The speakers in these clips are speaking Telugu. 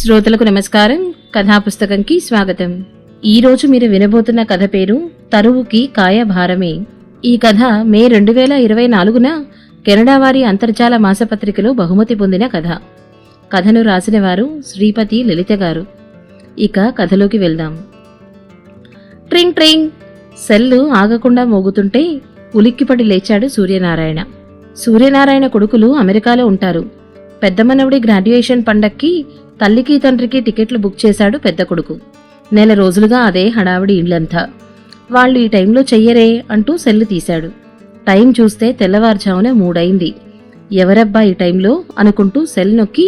శ్రోతలకు నమస్కారం. కథాపుస్తకంకి స్వాగతం. ఈరోజు మీరు వినబోతున్న కథ పేరు తరువుకి కాయ భారమే. ఈ కథ మే 2024న కెనడా వారి అంతర్జాల మాసపత్రికలో బహుమతి పొందిన కథ. కథను రాసిన వారు శ్రీపతి లలిత గారు. ఇక కథలోకి వెళ్దాం. ట్రింగ్ ట్రింగ్ సెల్లు ఆగకుండా మోగుతుంటే ఉలిక్కిపడి లేచాడు సూర్యనారాయణ. సూర్యనారాయణ కొడుకులు అమెరికాలో ఉంటారు. పెద్ద మనవడి గ్రాడ్యుయేషన్ పండక్కి తల్లికి తండ్రికి టికెట్లు బుక్ చేశాడు పెద్ద కొడుకు. నెల రోజులుగా అదే హడావిడి ఇళ్లంతా. వాళ్ళు ఈ టైంలో చెయ్యరే అంటూ సెల్లు తీశాడు. టైం చూస్తే తెల్లవారుజామున 3 అయింది. ఎవరబ్బా ఈ టైంలో అనుకుంటూ సెల్ నొక్కి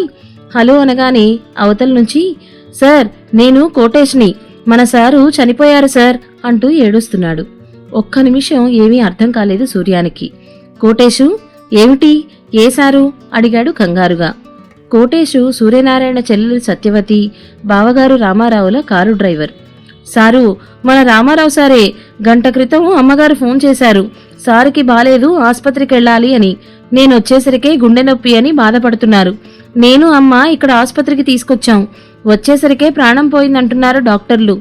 హలో అనగానే అవతల నుంచి సార్ నేను కోటేష్ని, మన సారు చనిపోయారు సార్ అంటూ ఏడుస్తున్నాడు. ఒక్క నిమిషం ఏమీ అర్థం కాలేదు సూర్యానికి. కోటేశు ఏమిటి, ఏ సారు అడిగాడు కంగారుగా. కోటేశు సూర్యనారాయణ చెల్లెలు సత్యవతి, బావగారు రామారావుల కారు డ్రైవర్. సారు మన రామారావు సారే, గంట క్రితం అమ్మగారు ఫోన్ చేశారు. సారుకి బాలేదు, ఆస్పత్రికి వెళ్ళాలి అని. నేనొచ్చేసరికే గుండె నొప్పి అని బాధపడుతున్నారు. నేను అమ్మ ఇక్కడ ఆస్పత్రికి తీసుకొచ్చాం. వచ్చేసరికే ప్రాణం పోయిందంటున్నారు డాక్టర్లు.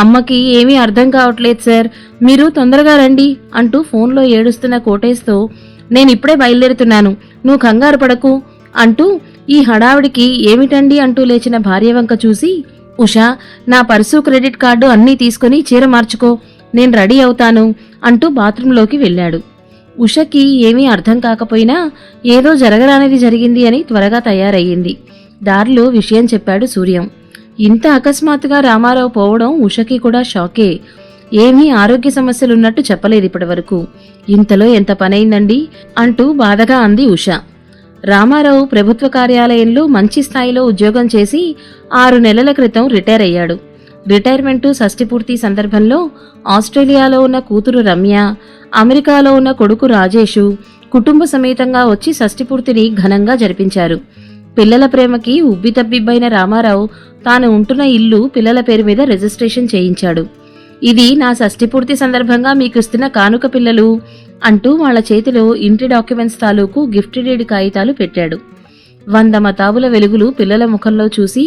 అమ్మకి ఏమీ అర్థం కావట్లేదు సార్, మీరు తొందరగా రండి అంటూ ఫోన్లో ఏడుస్తున్న కోటేశ్తో నేనిప్పుడే బయలుదేరుతున్నాను, నువ్వు కంగారు పడకు అంటూ ఈ హడావిడికి ఏమిటండి అంటూ లేచిన భార్య వంక చూసి ఉషా నా పర్సు క్రెడిట్ కార్డు అన్నీ తీసుకుని చీర మార్చుకో, నేను రెడీ అవుతాను అంటూ బాత్రూంలోకి వెళ్ళాడు. ఉషకి ఏమీ అర్థం కాకపోయినా ఏదో జరగరానిది జరిగింది అని త్వరగా తయారయ్యింది. దారిలో విషయం చెప్పాడు సూర్యం. ఇంత అకస్మాత్తుగా రామారావు పోవడం ఉషకి కూడా షాకే. ఏమీ ఆరోగ్య సమస్యలున్నట్టు చెప్పలేదు ఇప్పటి వరకు. ఇంతలో ఎంత పనైందండి అంటూ బాధగా అంది ఉష. రామారావు ప్రభుత్వ కార్యాలయంలో మంచి స్థాయిలో ఉద్యోగం చేసి 6 నెలల క్రితం రిటైర్ అయ్యాడు. రిటైర్మెంటు షష్ఠిపూర్తి సందర్భంలో ఆస్ట్రేలియాలో ఉన్న కూతురు రమ్య, అమెరికాలో ఉన్న కొడుకు రాజేషు కుటుంబ సమేతంగా వచ్చి షష్ఠిపూర్తిని ఘనంగా జరిపించారు. పిల్లల ప్రేమకి ఉబ్బితబ్బిబ్బైన రామారావు తాను ఉంటున్న ఇల్లు పిల్లల పేరు మీద రిజిస్ట్రేషన్ చేయించాడు. ఇది నా షష్ఠిపూర్తి సందర్భంగా మీకు ఇస్తున్న కానుక పిల్లలు అంటూ వాళ్ల చేతిలో ఇంటి డాక్యుమెంట్స్ తాలూకు గిఫ్ట్ డీడ్ కాగితాలు పెట్టాడు. 100 మతాబుల వెలుగులు పిల్లల ముఖంలో చూసి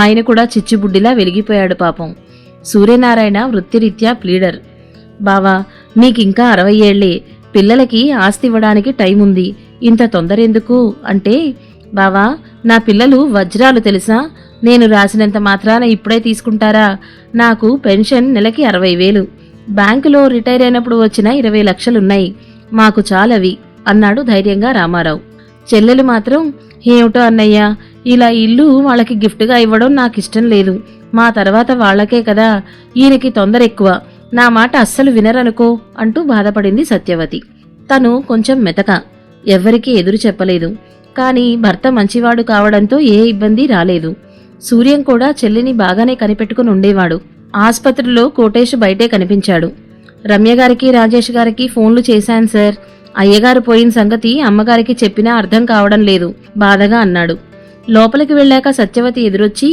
ఆయన కూడా చిచ్చుబుడ్డిలా వెలిగిపోయాడు పాపం. సూర్యనారాయణ వృత్తిరీత్యా ప్లీడర్. బావా నీకింకా 60 ఏళ్లే, పిల్లలకి ఆస్తి ఇవ్వడానికి టైం ఉంది, ఇంత తొందరెందుకు అంటే బావా నా పిల్లలు వజ్రాలు తెలుసా, నేను రాసినంత మాత్రాన ఇప్పుడే తీసుకుంటారా, నాకు పెన్షన్ నెలకి 60,000, బ్యాంకులో రిటైర్ అయినప్పుడు వచ్చిన 20 లక్షలున్నాయి, మాకు చాలవి అన్నాడు ధైర్యంగా రామారావు. చెల్లెలు మాత్రం ఏమిటో అన్నయ్య, ఇలా ఇల్లు వాళ్ళకి గిఫ్ట్గా ఇవ్వడం నాకిష్టం లేదు, మా తర్వాత వాళ్లకే కదా, ఈయనకి తొందర ఎక్కువ, నా మాట అస్సలు వినరనుకో అంటూ బాధపడింది సత్యవతి. తను కొంచెం మెతక, ఎవ్వరికీ ఎదురు చెప్పలేదు. కాని భర్త మంచివాడు కావడంతో ఏ ఇబ్బంది రాలేదు. సూర్యం కూడా చెల్లిని బాగానే కనిపెట్టుకుని ఉండేవాడు. ఆస్పత్రిలో కోటేష్ బయటే కనిపించాడు. రమ్యగారికి రాజేష్ గారికి ఫోన్లు చేశాను సార్, అయ్యగారు పోయిన సంగతి అమ్మగారికి చెప్పినా అర్థం కావడం లేదు బాధగా అన్నాడు. లోపలికి వెళ్ళాక సత్యవతి ఎదురొచ్చి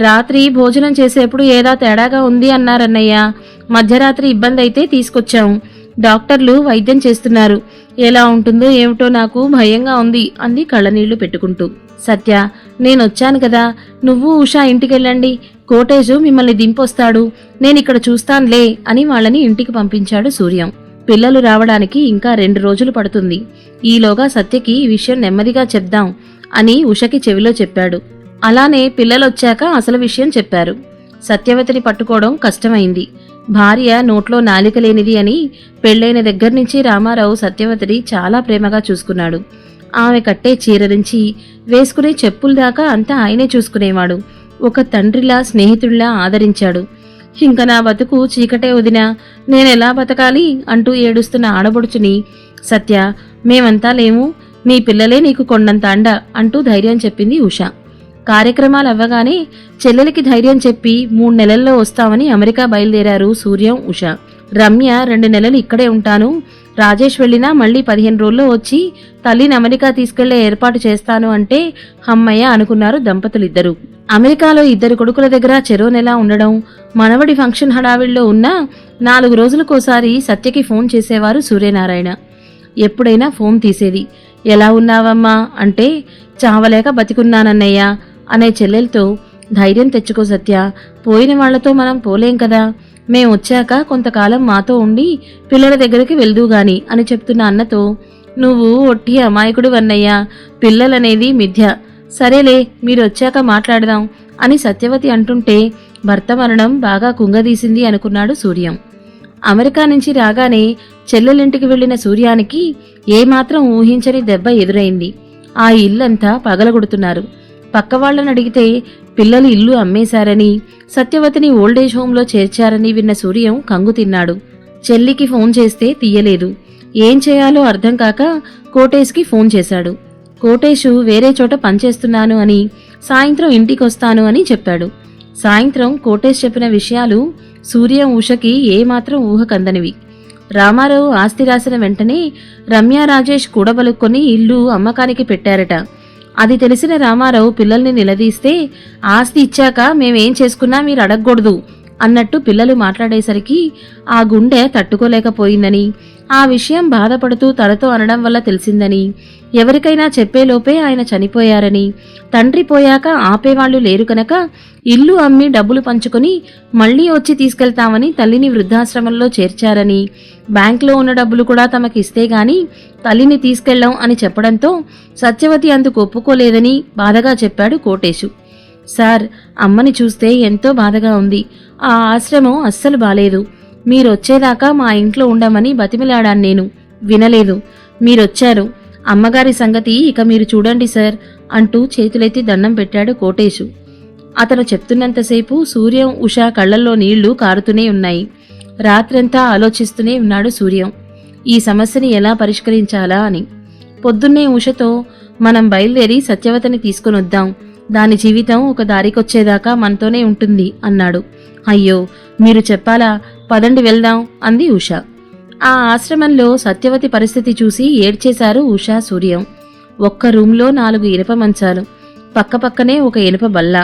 రాత్రి భోజనం చేసేప్పుడు ఏదో తేడాగా ఉంది అన్నారన్నయ్య, మధ్యరాత్రి ఇబ్బంది అయితే తీసుకొచ్చాం, డాక్టర్లు వైద్యం చేస్తున్నారు, ఎలా ఉంటుందో ఏమిటో నాకు భయంగా ఉంది అంది కళ్ళనీళ్లు పెట్టుకుంటూ. సత్య నేనొచ్చాను కదా, నువ్వు ఉషా ఇంటికెళ్ళండి, కోటేజు మిమ్మల్ని దింపొస్తాడు, నేనిక్కడ చూస్తాన్లే అని వాళ్ళని ఇంటికి పంపించాడు సూర్యం. పిల్లలు రావడానికి ఇంకా 2 రోజులు పడుతుంది, ఈలోగా సత్యకి ఈ విషయం నెమ్మదిగా చెప్దాం అని ఉషకి చెవిలో చెప్పాడు. అలానే పిల్లలొచ్చాక అసలు విషయం చెప్పారు. సత్యవతిని పట్టుకోవడం కష్టమైంది. భార్య నోట్లో నాలిక లేనిది అని పెళ్లైన దగ్గర్నుంచి రామారావు సత్యవతిని చాలా ప్రేమగా చూసుకున్నాడు. ఆమె కట్టే చీర నుంచి వేసుకునే చెప్పుల దాకా అంతా ఆయనే చూసుకునేవాడు. ఒక తండ్రిలా స్నేహితుడిలా ఆదరించాడు. ఇంక నా బతుకు చీకటే వదినా, నేనెలా బతకాలి అంటూ ఏడుస్తున్న ఆడబొడుచుని సత్య మేమంతా లేము, నీ పిల్లలే నీకు కొండంత అండ అంటూ ధైర్యం చెప్పింది ఉష. కార్యక్రమాలు అవ్వగానే చెల్లెలికి ధైర్యం చెప్పి 3 నెలల్లో వస్తామని అమెరికా బయలుదేరారు సూర్యం, ఉష. రమ్య 2 నెలలు ఇక్కడే ఉంటాను, రాజేష్ వెళ్ళినా మళ్ళీ 15 రోజుల్లో వచ్చి తల్లిని అమెరికా తీసుకెళ్లే ఏర్పాటు చేస్తాను అంటే హమ్మయ్య అనుకున్నారు దంపతులిద్దరూ. అమెరికాలో 2 కొడుకుల దగ్గర చెరో నెల ఉండడం, మనవడి ఫంక్షన్ హడావిడిలో ఉన్నా 4 రోజులకోసారి సత్యకి ఫోన్ చేసేవారు సూర్యనారాయణ. ఎప్పుడైనా ఫోన్ తీసేది. ఎలా ఉన్నావమ్మా అంటే చావలేక బతికున్నానన్నయ్య అనే చెల్లెలతో ధైర్యం తెచ్చుకో సత్య, పోయిన వాళ్లతో మనం పోలేం కదా. మేం వచ్చాక కొంతకాలం మాతో ఉండి పిల్లల దగ్గరికి వెళ్దూగాని అని చెప్తున్న అన్నతో, నువ్వు ఒట్టి అమాయకుడు అన్నయ్యా, పిల్లలనేది మిథ్య. సరేలే, మీరొచ్చాక మాట్లాడదాం అని సత్యవతి అంటుంటే భర్త మరణం బాగా కుంగదీసింది అనుకున్నాడు సూర్యం. అమెరికా నుంచి రాగానే చెల్లెలింటికి వెళ్లిన సూర్యానికి ఏమాత్రం ఊహించని దెబ్బ ఎదురైంది. ఆ ఇల్లంతా పగలగొడుతున్నారు. పక్కవాళ్లను అడిగితే పిల్లలు ఇల్లు అమ్మేశారని, సత్యవతిని ఓల్డేజ్ హోంలో చేర్చారని విన్న సూర్యం కంగు తిన్నాడు. చెల్లికి ఫోన్ చేస్తే తీయలేదు. ఏం చేయాలో అర్థం కాక కోటేష్కి ఫోన్ చేశాడు. కోటేశు వేరే చోట పనిచేస్తున్నాను అని, సాయంత్రం ఇంటికొస్తాను అని చెప్పాడు. సాయంత్రం కోటేష్ చెప్పిన విషయాలు సూర్యం ఉషకి ఏమాత్రం ఊహకందనివి. రామారావు ఆస్తి రాసిన వెంటనే రమ్య రాజేష్ కూడబలుక్కొని ఇల్లు అమ్మకానికి పెట్టారట. అది తెలిసిన రామారావు పిల్లల్ని నిలదీస్తే, ఆస్తి ఇచ్చాక మేమేం చేసుకున్నా మీరు అడగకూడదు అన్నట్టు పిల్లలు మాట్లాడేసరికి ఆ గుండె తట్టుకోలేకపోయిందని, ఆ విషయం బాధపడుతూ తనతో అనడం వల్ల తెలిసిందని, ఎవరికైనా చెప్పేలోపే ఆయన చనిపోయారని, తండ్రి పోయాక ఆపేవాళ్లు లేరు కనుక ఇల్లు అమ్మి డబ్బులు పంచుకొని మళ్లీ వచ్చి తీసుకెళ్తామని తల్లిని వృద్ధాశ్రమంలో చేర్చారని, బ్యాంకులో ఉన్న డబ్బులు కూడా తమకిస్తే గాని తల్లిని తీసుకెళ్లాం అని చెప్పడంతో సత్యవతి అందుకు ఒప్పుకోలేదని బాధగా చెప్పాడు కోటేశు. సార్, అమ్మని చూస్తే ఎంతో బాధగా ఉంది. ఆ ఆశ్రమం అస్సలు బాలేదు. మీరొచ్చేదాకా మా ఇంట్లో ఉండమని బతిమిలాడాను నేను. వినలేదు. మీరొచ్చారు. అమ్మగారి సంగతి ఇక మీరు చూడండి సార్ అంటూ చేతులెత్తి దండం పెట్టాడు కోటేశు. అతను చెప్తున్నంతసేపు సూర్యం ఉష కళ్లల్లో నీళ్లు కారుతూనే ఉన్నాయి. రాత్రంతా ఆలోచిస్తూనే ఉన్నాడు సూర్యం, ఈ సమస్యని ఎలా పరిష్కరించాలా అని. పొద్దున్నే ఉషతో, మనం బయలుదేరి సత్యవతిని తీసుకునొద్దాం, దాని జీవితం ఒక దారికొచ్చేదాకా మనతోనే ఉంటుంది అన్నాడు. అయ్యో, మీరు చెప్పాలా, పదండి వెళ్దాం అంది ఉష. ఆ ఆశ్రమంలో సత్యవతి పరిస్థితి చూసి ఏడ్చేశారు ఉష సూర్యం. ఒక్క రూంలో 4 ఇనుప మంచాలు, పక్కపక్కనే ఒక ఇనుప బల్ల,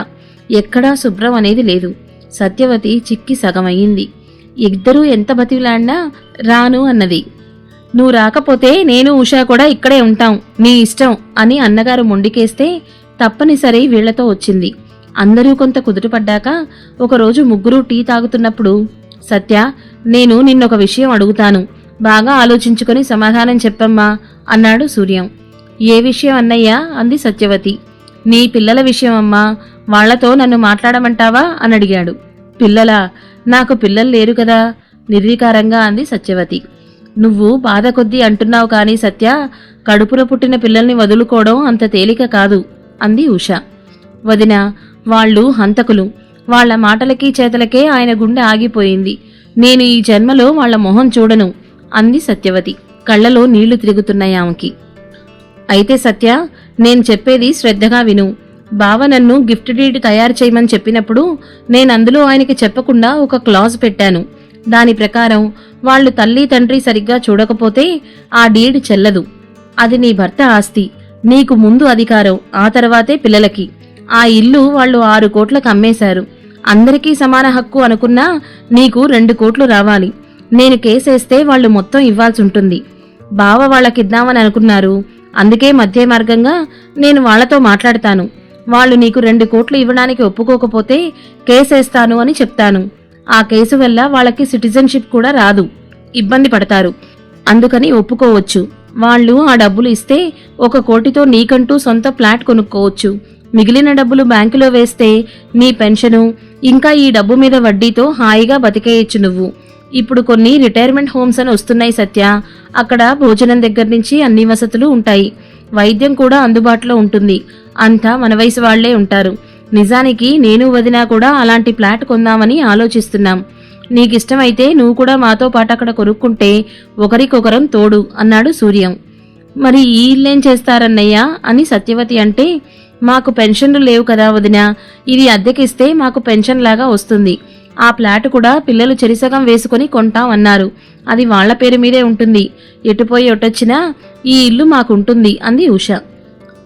ఎక్కడా శుభ్రం అనేది లేదు. సత్యవతి చిక్కి సగమయ్యింది. ఇద్దరూ ఎంత బతిలాడినా రాను అన్నది. నువ్వు రాకపోతే నేను ఉషా కూడా ఇక్కడే ఉంటాం, నీ ఇష్టం అని అన్నగారు మొండికేస్తే తప్పనిసరి వీళ్లతో వచ్చింది. అందరూ కొంత కుదుటపడ్డాక ఒకరోజు ముగ్గురూ టీ తాగుతున్నప్పుడు, సత్య, నేను నిన్నొక విషయం అడుగుతాను, బాగా ఆలోచించుకొని సమాధానం చెప్పమ్మా అన్నాడు సూర్యం. ఏ విషయం అన్నయ్యా అంది సత్యవతి. నీ పిల్లల విషయం అమ్మా, వాళ్లతో నన్ను మాట్లాడమంటావా అని అడిగాడు. పిల్లలా? నాకు పిల్లలు లేరు కదా నిర్వికారంగా అంది సత్యవతి. నువ్వు బాధ కొద్దీ అంటున్నావు కాని సత్య, కడుపున పుట్టిన పిల్లల్ని వదులుకోవడం అంత తేలిక కాదు అంది ఉష. వదినా, వాళ్ళు హంతకులు. వాళ్ల మాటలకి చేతలకే ఆయన గుండె ఆగిపోయింది. నేను ఈ జన్మలో వాళ్ల మొహం చూడను అంది సత్యవతి. కళ్లలో నీళ్లు తిరుగుతున్నాయి ఆమెకి. అయితే సత్య, నేను చెప్పేది శ్రద్ధగా విను. బావ నన్ను గిఫ్ట్ డీడ్ తయారు చేయమని చెప్పినప్పుడు నేనందులో ఆయనకి చెప్పకుండా ఒక క్లాజ్ పెట్టాను. దాని ప్రకారం వాళ్లు తల్లి తండ్రి సరిగ్గా చూడకపోతే ఆ డీడ్ చెల్లదు. అది నీ భర్త ఆస్తి, నీకు ముందు అధికారం, ఆ తర్వాతే పిల్లలకి. ఆ ఇల్లు వాళ్లు 6 కోట్లకు అమ్మేశారు. అందరికీ సమాన హక్కు అనుకున్నా నీకు 2 కోట్లు రావాలి. నేను కేసేస్తే వాళ్లు మొత్తం ఇవ్వాల్సుంటుంది. బావ వాళ్లకిద్దామని అనుకున్నారు. అందుకే మధ్య మార్గంగా నేను వాళ్లతో మాట్లాడతాను. వాళ్లు నీకు 2 కోట్లు ఇవ్వడానికి ఒప్పుకోకపోతే కేసేస్తాను అని చెప్తాను. ఆ కేసు వల్ల వాళ్లకి సిటిజన్షిప్ కూడా రాదు, ఇబ్బంది పడతారు. అందుకని ఒప్పుకోవచ్చు. వాళ్లు ఆ డబ్బులు ఇస్తే 1 కోటితో నీకంటూ సొంత ఫ్లాట్ కొనుక్కోవచ్చు. మిగిలిన డబ్బులు బ్యాంకులో వేస్తే నీ పెన్షను, ఇంకా ఈ డబ్బు మీద వడ్డీతో హాయిగా బతికేయచ్చు నువ్వు. ఇప్పుడు కొన్ని రిటైర్మెంట్ హోమ్స్ అని వస్తున్నాయి సత్య. అక్కడ భోజనం దగ్గర నుంచి అన్ని వసతులు ఉంటాయి. వైద్యం కూడా అందుబాటులో ఉంటుంది. అంతా మన వయసు వాళ్లే ఉంటారు. నిజానికి నేను వదినా కూడా అలాంటి ఫ్లాట్ కొందామని ఆలోచిస్తున్నాం. నీకిష్టమైతే నువ్వు కూడా మాతో పాటు అక్కడ కొనుక్కుంటే ఒకరికొకరం తోడు అన్నాడు సూర్యం. మరి ఈ ఇల్లేం చేస్తారన్నయ్యా అని సత్యవతి అంటే, మాకు పెన్షన్లు లేవు కదా వదినా, ఇది అద్దెకిస్తే మాకు పెన్షన్ లాగా వస్తుంది. ఆ ఫ్లాట్ కూడా పిల్లలు చెరిసగం వేసుకుని కొంటాం అన్నారు. అది వాళ్ల పేరు మీదే ఉంటుంది. ఎటుపోయి ఒట్టొచ్చినా ఈ ఇల్లు మాకుంటుంది అంది ఉష.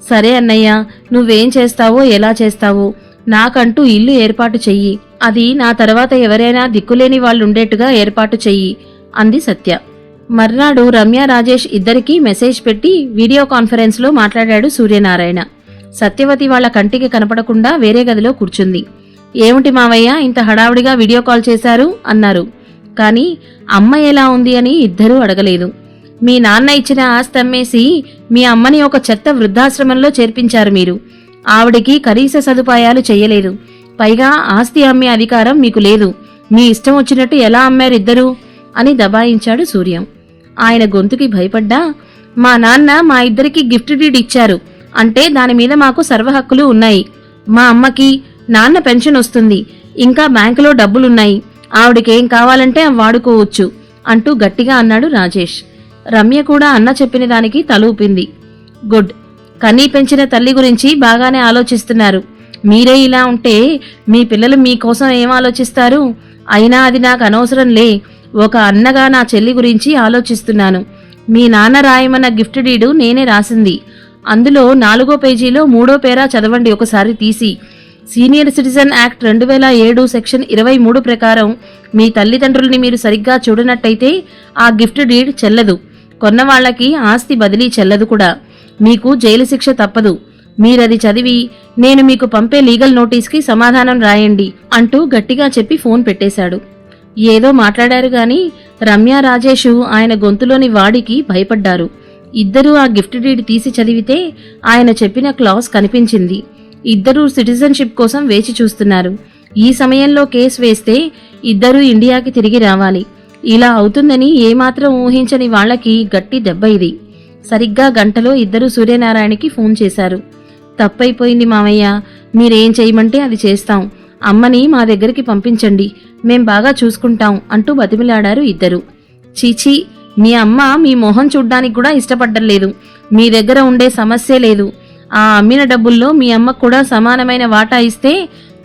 సరే అన్నయ్య, నువ్వేం చేస్తావో ఎలా చేస్తావో, నాకంటూ ఇల్లు ఏర్పాటు చెయ్యి. అది నా తర్వాత ఎవరైనా దిక్కులేని వాళ్ళుండేట్టుగా ఏర్పాటు చెయ్యి అంది సత్య. మర్నాడు రమ్య రాజేష్ ఇద్దరికీ మెసేజ్ పెట్టి వీడియో కాన్ఫరెన్స్లో మాట్లాడాడు సూర్యనారాయణ. సత్యవతి వాళ్ళ కంటికి కనపడకుండా వేరే గదిలో కూర్చుంది. ఏమిటి మావయ్య ఇంత హడావుడిగా వీడియో కాల్ చేశారు అన్నారు. కాని అమ్మ ఎలా ఉంది అని ఇద్దరూ అడగలేదు. మీ నాన్న ఇచ్చిన ఆస్తి అమ్మేసి మీ అమ్మని ఒక చెత్త వృద్ధాశ్రమంలో చేర్పించారు మీరు. ఆవిడికి కనీస సదుపాయాలు చెయ్యలేదు. పైగా ఆస్తి అమ్మే అధికారం మీకు లేదు. మీ ఇష్టం వచ్చినట్టు ఎలా అమ్మారిద్దరూ అని దబాయించాడు సూర్యం. ఆయన గొంతుకి భయపడ్డా, మా నాన్న మా ఇద్దరికి గిఫ్ట్ డీడ్ ఇచ్చారు అంటే దాని మీద మాకు సర్వహక్కులు ఉన్నాయి. మా అమ్మకి నాన్న పెన్షన్ వస్తుంది, ఇంకా బ్యాంకులో డబ్బులున్నాయి, ఆవిడకేం కావాలంటే వాడుకోవచ్చు అంటూ గట్టిగా అన్నాడు రాజేష్. రమ్య కూడా అన్న చెప్పిన దానికి తల ఊపింది. గుడ్, కన్నీ పెంచిన తల్లి గురించి బాగానే ఆలోచిస్తున్నారు. మీరే ఇలా ఉంటే మీ పిల్లలు మీకోసం ఏం ఆలోచిస్తారు? అయినా అది నాకు అనవసరం లే. ఒక అన్నగా నా చెల్లి గురించి ఆలోచిస్తున్నాను. మీ నాన్న రాయమన్న గిఫ్ట్ డీడు నేనే రాసింది. అందులో 4వ పేజీలో 3వ పేరా చదవండి ఒకసారి తీసి. సీనియర్ సిటిజన్ యాక్ట్ 2007 సెక్షన్ 23 ప్రకారం మీ తల్లిదండ్రుల్ని మీరు సరిగ్గా చూడనట్టయితే ఆ గిఫ్ట్ డీడ్ చెల్లదు. కొన్నవాళ్లకి ఆస్తి బదిలీ చెల్లదు కూడా. మీకు జైలు శిక్ష తప్పదు. మీరది చదివి నేను మీకు పంపే లీగల్ నోటీస్కి సమాధానం రాయండి అంటూ గట్టిగా చెప్పి ఫోన్ పెట్టేశాడు. ఏదో మాట్లాడారు గాని రమ్య, రాజేషు ఆయన గొంతులోని వాడికి భయపడ్డారు. ఇద్దరూ ఆ గిఫ్ట్ డీడ్ తీసి చదివితే ఆయన చెప్పిన క్లాస్ కనిపించింది. ఇద్దరూ సిటిజన్షిప్ కోసం వేచి చూస్తున్నారు. ఈ సమయంలో కేసు వేస్తే ఇద్దరూ ఇండియాకి తిరిగి రావాలి. ఇలా అవుతుందని ఏమాత్రం ఊహించని వాళ్లకి గట్టి దెబ్బ ఇది. సరిగ్గా గంటలో ఇద్దరూ సూర్యనారాయణకి ఫోన్ చేశారు. తప్పైపోయింది మామయ్య, మీరేం చేయమంటే అది చేస్తాం. అమ్మని మా దగ్గరికి పంపించండి, మేం బాగా చూసుకుంటాం అంటూ బతిమిలాడారు ఇద్దరు. చీచీ, మీ అమ్మ మీ మొహం చూడ్డానికి కూడా ఇష్టపడ్డలేదు. మీ దగ్గర ఉండే సమస్యే లేదు. ఆ అమ్మిన డబ్బుల్లో మీ అమ్మకు కూడా సమానమైన వాటా ఇస్తే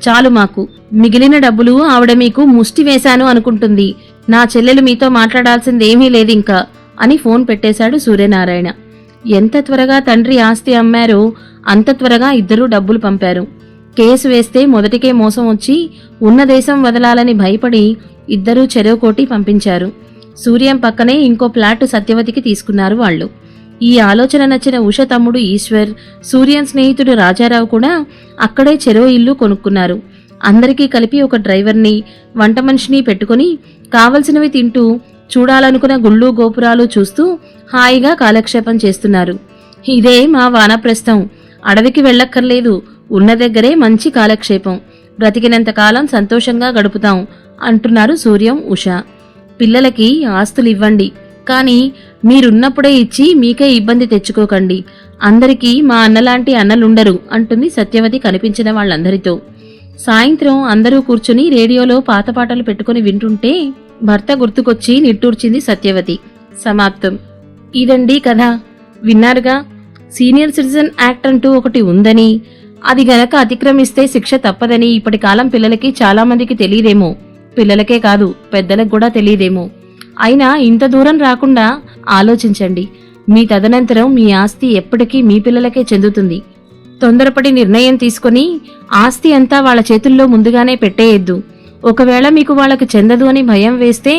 చాలు మాకు. మిగిలిన డబ్బులు ఆవిడ మీకు ముష్టి వేశాను అనుకుంటుంది. నా చెల్లెలు మీతో మాట్లాడాల్సిందేమీ లేదింకా అని ఫోన్ పెట్టేశాడు సూర్యనారాయణ. ఎంత త్వరగా తండ్రి ఆస్తి అమ్మారో అంత త్వరగా ఇద్దరూ డబ్బులు పంపారు. కేసు వేస్తే మొదటికే మోసం వచ్చి ఉన్న దేశం వదలాలని భయపడి ఇద్దరూ చెరోకోటి పంపించారు. సూర్యం పక్కనే ఇంకో ఫ్లాట్ సత్యవతికి తీసుకున్నారు వాళ్ళు. ఈ ఆలోచన నచ్చిన ఉష తమ్ముడు ఈశ్వర్, సూర్యం స్నేహితుడు రాజారావు కూడా అక్కడే చెరో ఇల్లు కొనుక్కున్నారు. అందరికీ కలిపి ఒక డ్రైవర్ని, వంట మనిషిని పెట్టుకుని కావలసినవి తింటూ చూడాలనుకున్న గుళ్ళు గోపురాలు చూస్తూ హాయిగా కాలక్షేపం చేస్తున్నారు. ఇదే మా వానప్రస్థం. అడవికి వెళ్ళక్కర్లేదు, ఉన్న దగ్గరే మంచి కాలక్షేపం, బ్రతికినంతకాలం సంతోషంగా గడుపుతాం అంటున్నారు సూర్యం, ఉష. పిల్లలకి ఆస్తులివ్వండి, కానీ మీరున్నప్పుడే ఇచ్చి మీకే ఇబ్బంది తెచ్చుకోకండి. అందరికీ మా అన్నలాంటి అన్నలుండరు అంటుంది సత్యవతి కనిపించిన వాళ్ళందరితో. సాయంత్రం అందరూ కూర్చుని రేడియోలో పాత పాటలు పెట్టుకుని వింటుంటే భర్త గుర్తుకొచ్చి నిట్టూర్చింది సత్యవతి. సమాప్తం. ఇదండి కథ. విన్నారుగా, సీనియర్ సిటిజన్ యాక్ట్ అంటూ ఒకటి ఉందని, అది గనక అతిక్రమిస్తే శిక్ష తప్పదని ఇప్పటి కాలం పిల్లలకి చాలా మందికి తెలియదేమో. పిల్లలకే కాదు, పెద్దలకు కూడా తెలియదేమో. అయినా ఇంత దూరం రాకుండా ఆలోచించండి. మీ తదనంతరం మీ ఆస్తి ఎప్పటికీ మీ పిల్లలకే చెందుతుంది. తొందరపడి నిర్ణయం తీసుకుని ఆస్తి అంతా వాళ్ళ చేతుల్లో ముందుగానే పెట్టేయద్దు. ఒకవేళ మీకు వాళ్ళకి చెందదు అని భయం వేస్తే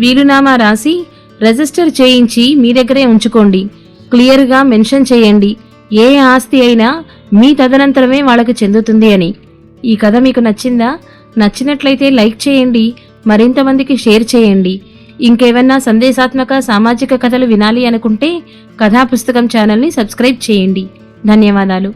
వీలునామా రాసి రిజిస్టర్ చేయించి మీ దగ్గరే ఉంచుకోండి. క్లియర్గా మెన్షన్ చేయండి, ఏ ఆస్తి అయినా మీ తదనంతరమే వాళ్ళకి చెందుతుంది అని. ఈ కథ మీకు నచ్చిందా? నచ్చినట్లయితే లైక్ చేయండి, మరింత మందికి షేర్ చేయండి. ఇంకేమన్నా సందేశాత్మక సామాజిక కథలు వినాలి అనుకుంటే కథా పుస్తకం ఛానల్ని సబ్స్క్రైబ్ చేయండి. ధన్యవాదాలు.